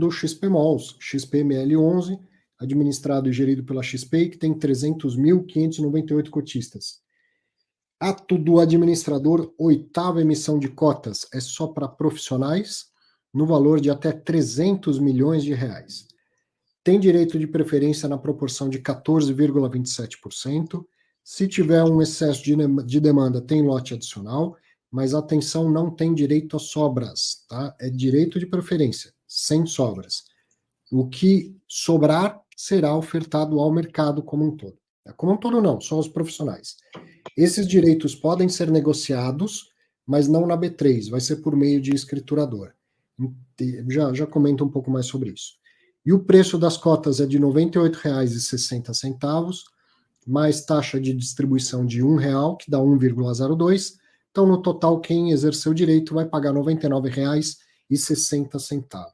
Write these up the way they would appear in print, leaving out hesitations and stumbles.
do XPMOLs, XPML11, administrado e gerido pela XP, que tem 300.598 cotistas. Ato do administrador, 8ª emissão de cotas, é só para profissionais, no valor de até 300 milhões de reais. Tem direito de preferência na proporção de 14,27%. Se tiver um excesso de demanda, tem lote adicional, mas atenção, não tem direito a sobras, tá? É direito de preferência, sem sobras. O que sobrar será ofertado ao mercado como um todo. Como um todo não, só os profissionais. Esses direitos podem ser negociados, mas não na B3, vai ser por meio de escriturador. Já comento um pouco mais sobre isso. E o preço das cotas é de R$ 98,60, mais taxa de distribuição de R$ 1, que dá 1,02. Então, no total, quem exerceu o direito vai pagar R$ 99,60.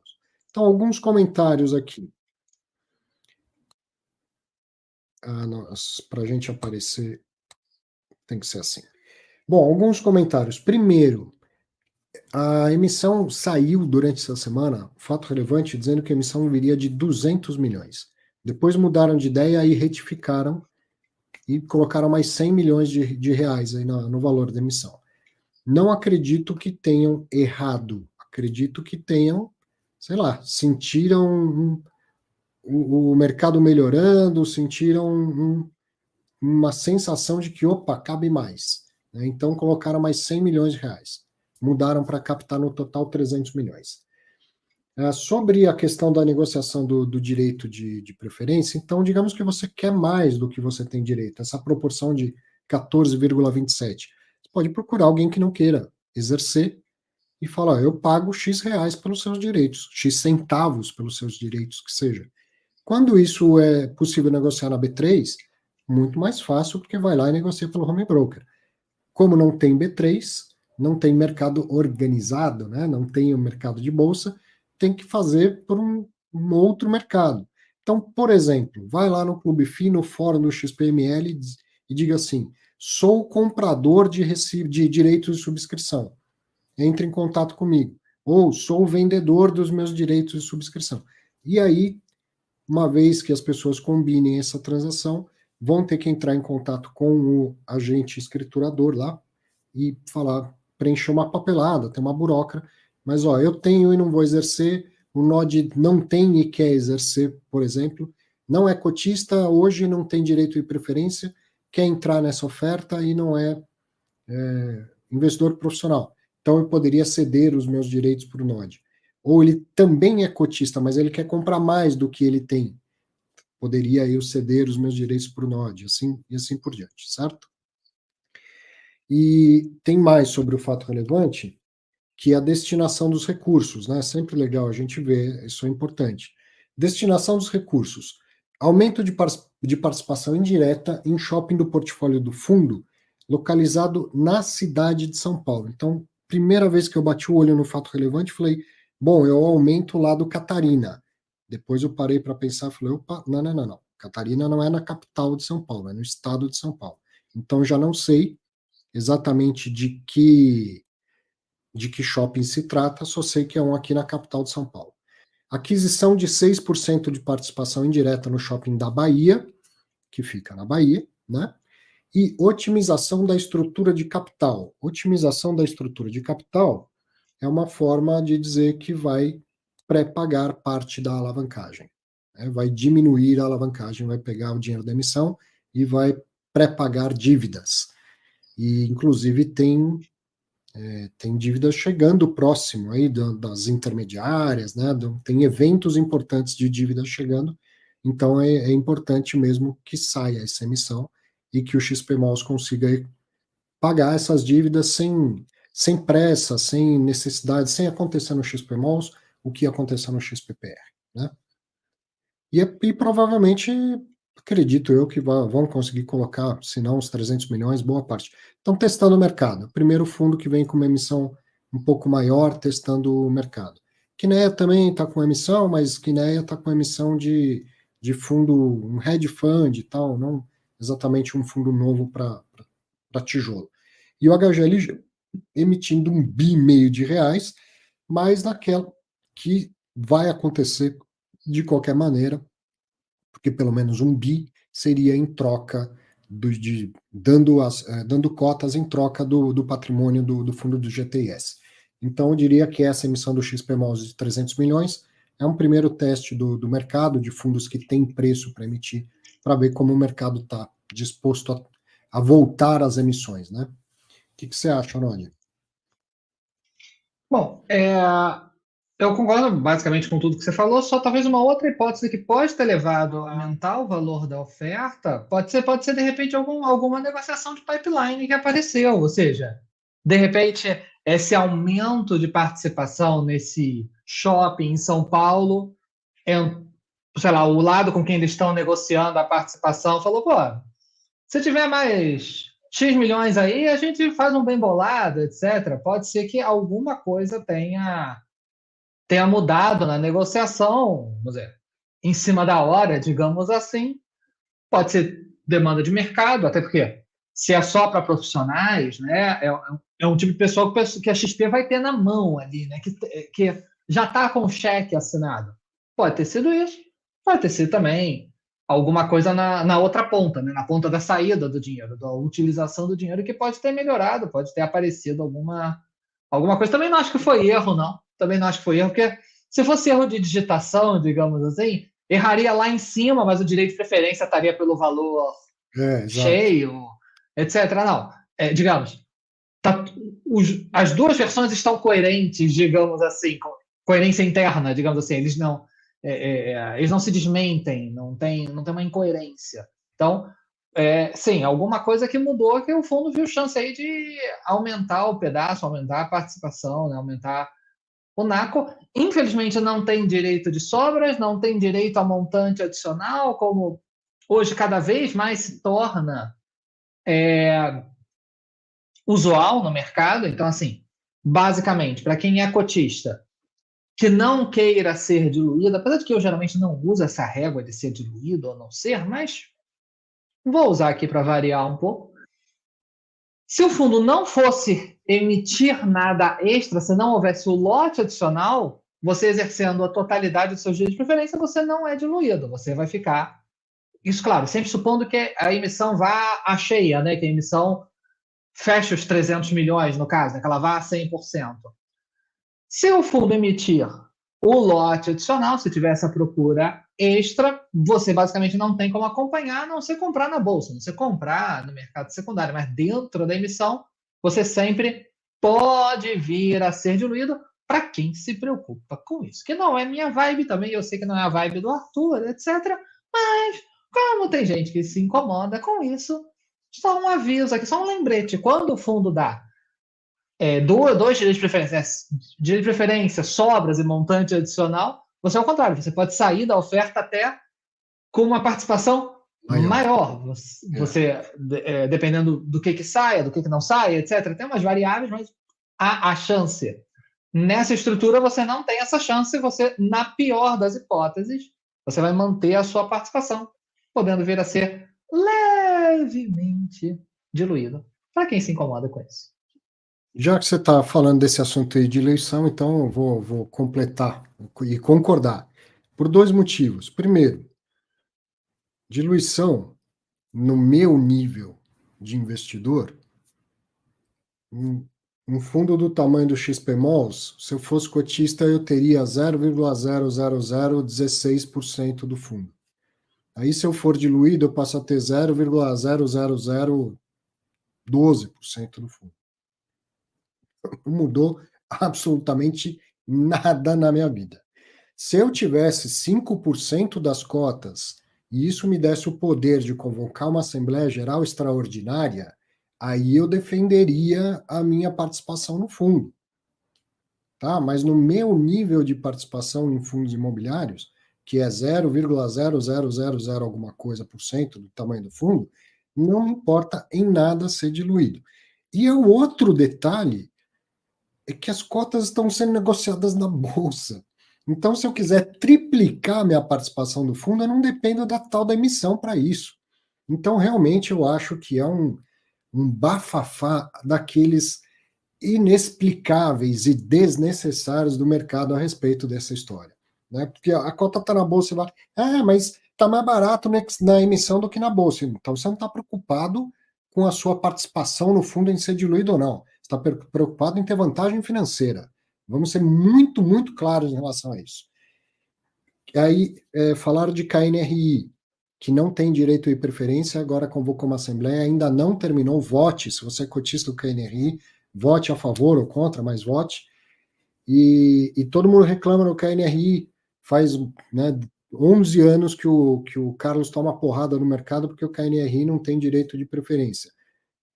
Então, alguns comentários aqui. Para a gente aparecer, tem que ser assim. Bom, alguns comentários. Primeiro, a emissão saiu durante essa semana, fato relevante, dizendo que a emissão viria de 200 milhões. Depois mudaram de ideia e retificaram e colocaram mais 100 milhões de reais aí no valor da emissão. Não acredito que tenham errado. Acredito que tenham, sei lá, sentiram o mercado melhorando, sentiram uma sensação de que, opa, cabe mais. Né? Então colocaram mais 100 milhões de reais. Mudaram para captar no total 300 milhões. Sobre a questão da negociação do direito de preferência, então digamos que você quer mais do que você tem direito, essa proporção de 14,27. Você pode procurar alguém que não queira exercer e falar, eu pago X reais pelos seus direitos, X centavos pelos seus direitos, que seja. Quando isso é possível negociar na B3, muito mais fácil, porque vai lá e negocia pelo home broker. Como não tem B3, não tem mercado organizado, né? Não tem o mercado de bolsa, tem que fazer por um outro mercado. Então, por exemplo, vai lá no Clube FI, no fórum do XPML e diga assim, sou comprador de direitos de subscrição. Entre em contato comigo. Ou sou vendedor dos meus direitos de subscrição. E aí, uma vez que as pessoas combinem essa transação, vão ter que entrar em contato com o agente escriturador lá e falar, preencher uma papelada, tem uma burocra, mas eu tenho e não vou exercer, o NOD não tem e quer exercer, por exemplo, não é cotista, hoje não tem direito de preferência, quer entrar nessa oferta e não é investidor profissional. Então eu poderia ceder os meus direitos para o NOD. Ou ele também é cotista, mas ele quer comprar mais do que ele tem. Poderia eu ceder os meus direitos para o NOD, e assim por diante, certo? E tem mais sobre o fato relevante, que é a destinação dos recursos, né? Sempre legal a gente ver, isso é importante. Destinação dos recursos. Aumento de participação indireta em shopping do portfólio do fundo, localizado na cidade de São Paulo. Então, primeira vez que eu bati o olho no fato relevante, falei, bom, eu aumento lá do Catarina. Depois eu parei para pensar, falei, opa, não. Catarina não é na capital de São Paulo, é no estado de São Paulo. Então, já não sei exatamente de que shopping se trata, só sei que é um aqui na capital de São Paulo. Aquisição de 6% de participação indireta no shopping da Bahia, que fica na Bahia, né? E otimização da estrutura de capital. Otimização da estrutura de capital é uma forma de dizer que vai pré-pagar parte da alavancagem. Né? Vai diminuir a alavancagem, vai pegar o dinheiro da emissão e vai pré-pagar dívidas. E, inclusive, tem dívidas chegando próximo aí das intermediárias, né? Tem eventos importantes de dívidas chegando, então é importante mesmo que saia essa emissão e que o XPMOLs consiga pagar essas dívidas sem pressa, sem necessidade, sem acontecer no XPMOLs o que aconteceu no XPPR, né? E provavelmente, acredito eu, que vão conseguir colocar, se não uns 300 milhões, boa parte. Estão testando o mercado. Primeiro fundo que vem com uma emissão um pouco maior, testando o mercado. Kinea também está com emissão, mas Kinea está com emissão de fundo, um hedge fund e tal, não exatamente um fundo novo para tijolo. E o HGLG emitindo R$1,5 bi, mas naquela que vai acontecer de qualquer maneira, porque pelo menos um bi seria em troca dando cotas em troca do patrimônio do fundo do GTS. Então, eu diria que essa emissão do XPMOS de 300 milhões é um primeiro teste do mercado de fundos que tem preço para emitir, para ver como o mercado está disposto a voltar às emissões, né? O que você acha, Rony? Bom, eu concordo basicamente com tudo que você falou, só talvez uma outra hipótese que pode ter levado a aumentar o valor da oferta, pode ser de repente alguma negociação de pipeline que apareceu, ou seja, de repente esse aumento de participação nesse shopping em São Paulo, é, sei lá, o lado com quem eles estão negociando a participação falou, pô, se tiver mais X milhões aí, a gente faz um bem bolado, etc. Pode ser que alguma coisa tenha mudado na negociação, vamos dizer, em cima da hora, digamos assim. Pode ser demanda de mercado, até porque se é só para profissionais, né, é um tipo de pessoal que a XP vai ter na mão ali, né, que já está com o cheque assinado. Pode ter sido isso, pode ter sido também alguma coisa na outra ponta, né, na ponta da saída do dinheiro, da utilização do dinheiro, que pode ter melhorado, pode ter aparecido alguma coisa. Também não acho que foi erro, não. Também não acho que foi erro, porque se fosse erro de digitação, digamos assim, erraria lá em cima, mas o direito de preferência estaria pelo valor Exato. cheio, etc. Não, digamos, tá, as duas versões estão coerentes, digamos assim, coerência interna, digamos assim, eles não se desmentem, não tem uma incoerência. Então, sim, alguma coisa que mudou que o fundo viu chance aí de aumentar o pedaço, aumentar a participação, né, aumentar o NACO. Infelizmente não tem direito de sobras, não tem direito a montante adicional, como hoje cada vez mais se torna usual no mercado. Então, assim, basicamente, para quem é cotista que não queira ser diluído, apesar de que eu geralmente não uso essa régua de ser diluído ou não ser, mas vou usar aqui para variar um pouco. Se o fundo não fosse emitir nada extra, se não houvesse o lote adicional, você exercendo a totalidade dos seus direitos de preferência, você não é diluído, você vai ficar. Isso, claro, sempre supondo que a emissão vá à cheia, né? Que a emissão feche os 300 milhões, no caso, né? Que ela vá a 100%. Se o fundo emitir o lote adicional, se tiver essa procura extra, você basicamente não tem como acompanhar, a não ser comprar na bolsa, não ser comprar no mercado secundário, mas dentro da emissão, você sempre pode vir a ser diluído para quem se preocupa com isso. Que não é minha vibe também, eu sei que não é a vibe do Arthur, etc. Mas, como tem gente que se incomoda com isso, só um aviso aqui, só um lembrete. Quando o fundo dá dois direitos de preferência, né? Direito de preferência, sobras e montante adicional, você é o contrário, você pode sair da oferta até com uma participação Maior. maior. É. Dependendo do que saia, do que não saia, etc. Tem umas variáveis, mas há a chance. Nessa estrutura, você não tem essa chance, você, na pior das hipóteses, você vai manter a sua participação, podendo vir a ser levemente diluído. Para quem se incomoda com isso. Já que você está falando desse assunto aí de eleição, então eu vou completar e concordar. Por dois motivos. Primeiro, diluição, no meu nível de investidor, um fundo do tamanho do XPMOLs, se eu fosse cotista, eu teria 0,000016% do fundo. Aí, se eu for diluído, eu passo a ter 0,00012% do fundo. Não mudou absolutamente nada na minha vida. Se eu tivesse 5% das cotas e isso me desse o poder de convocar uma Assembleia Geral Extraordinária, aí eu defenderia a minha participação no fundo. Tá? Mas no meu nível de participação em fundos imobiliários, que é 0,0000 alguma coisa por cento do tamanho do fundo, não me importa em nada ser diluído. E o outro detalhe é que as cotas estão sendo negociadas na bolsa. Então, se eu quiser triplicar minha participação do fundo, eu não dependo da tal da emissão para isso. Então, realmente, eu acho que é um bafafá daqueles inexplicáveis e desnecessários do mercado a respeito dessa história. né? Porque a cota está na bolsa e vai, mas está mais barato na emissão do que na bolsa. Então você não está preocupado com a sua participação no fundo em ser diluído ou não. Você está preocupado em ter vantagem financeira. Vamos ser muito, muito claros em relação a isso. E aí, falaram de KNRI, que não tem direito de preferência, agora convocou uma assembleia, ainda não terminou, vote, se você é cotista do KNRI, vote a favor ou contra, mas vote. E todo mundo reclama no KNRI, faz 11 anos que o Carlos toma porrada no mercado porque o KNRI não tem direito de preferência.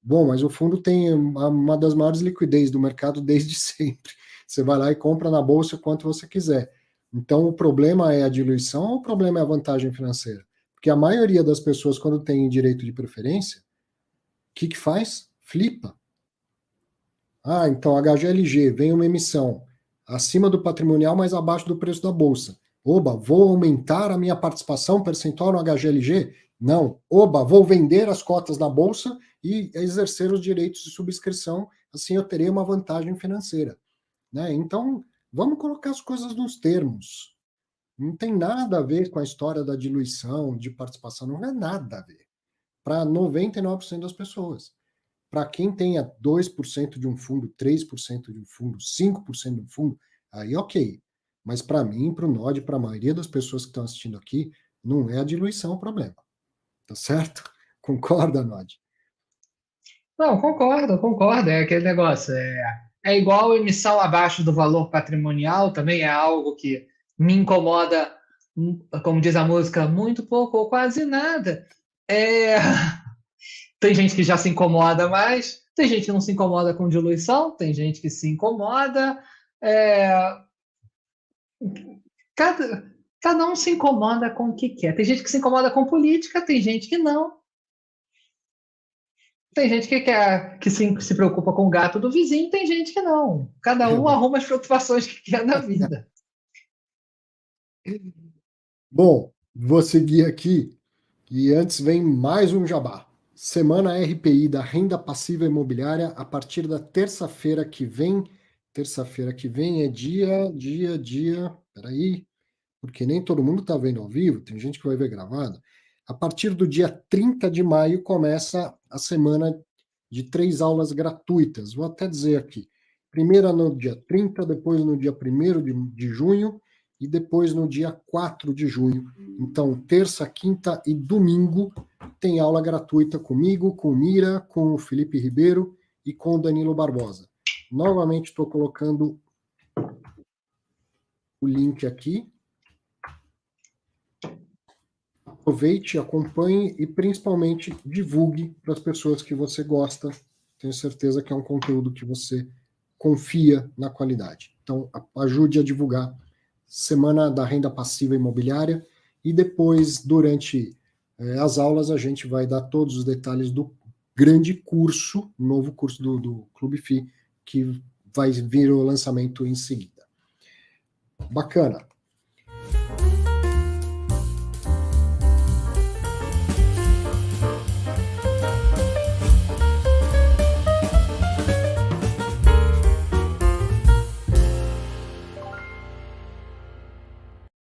Bom, mas o fundo tem uma das maiores liquidez do mercado desde sempre. Você vai lá e compra na bolsa quanto você quiser. Então, o problema é a diluição ou o problema é a vantagem financeira? Porque a maioria das pessoas, quando tem direito de preferência, o que faz? Flipa. Então, HGLG, vem uma emissão acima do patrimonial, mas abaixo do preço da bolsa. Oba, vou aumentar a minha participação percentual no HGLG? Não. Oba, vou vender as cotas na bolsa e exercer os direitos de subscrição, assim eu terei uma vantagem financeira. Né? Então, vamos colocar as coisas nos termos. Não tem nada a ver com a história da diluição, de participação, não é nada a ver. Para 99% das pessoas. Para quem tenha 2% de um fundo, 3% de um fundo, 5% de um fundo, aí ok. Mas para mim, para o Nod, para a maioria das pessoas que estão assistindo aqui, não é a diluição o problema. Tá certo? Concorda, Nod? Não, concordo. É aquele negócio. É igual emissão abaixo do valor patrimonial, também é algo que me incomoda, como diz a música, muito pouco ou quase nada. É, tem gente que já se incomoda mais, tem gente que não se incomoda com diluição, tem gente que se incomoda. É, cada um se incomoda com o que quer. Tem gente que se incomoda com política, tem gente que não. Tem gente que quer que se preocupa com o gato do vizinho, tem gente que não. Cada um arruma as preocupações que quer na vida. Bom, vou seguir aqui e antes vem mais um jabá. Semana RPI da renda passiva imobiliária a partir da terça-feira que vem. Terça-feira que vem é peraí, porque nem todo mundo está vendo ao vivo, tem gente que vai ver gravado. A partir do dia 30 de maio começa a semana de 3 aulas gratuitas. Vou até dizer aqui. Primeira no dia 30, depois no dia 1º de junho e depois no dia 4 de junho. Então, terça, quinta e domingo tem aula gratuita comigo, com o Mira, com o Felipe Ribeiro e com o Danilo Barbosa. Novamente estou colocando o link aqui. Aproveite, acompanhe e principalmente divulgue para as pessoas que você gosta. Tenho certeza que é um conteúdo que você confia na qualidade. Então, ajude a divulgar Semana da Renda Passiva Imobiliária e depois, durante as aulas, a gente vai dar todos os detalhes do grande curso, novo curso do Clube FI, que vai vir o lançamento em seguida. Bacana.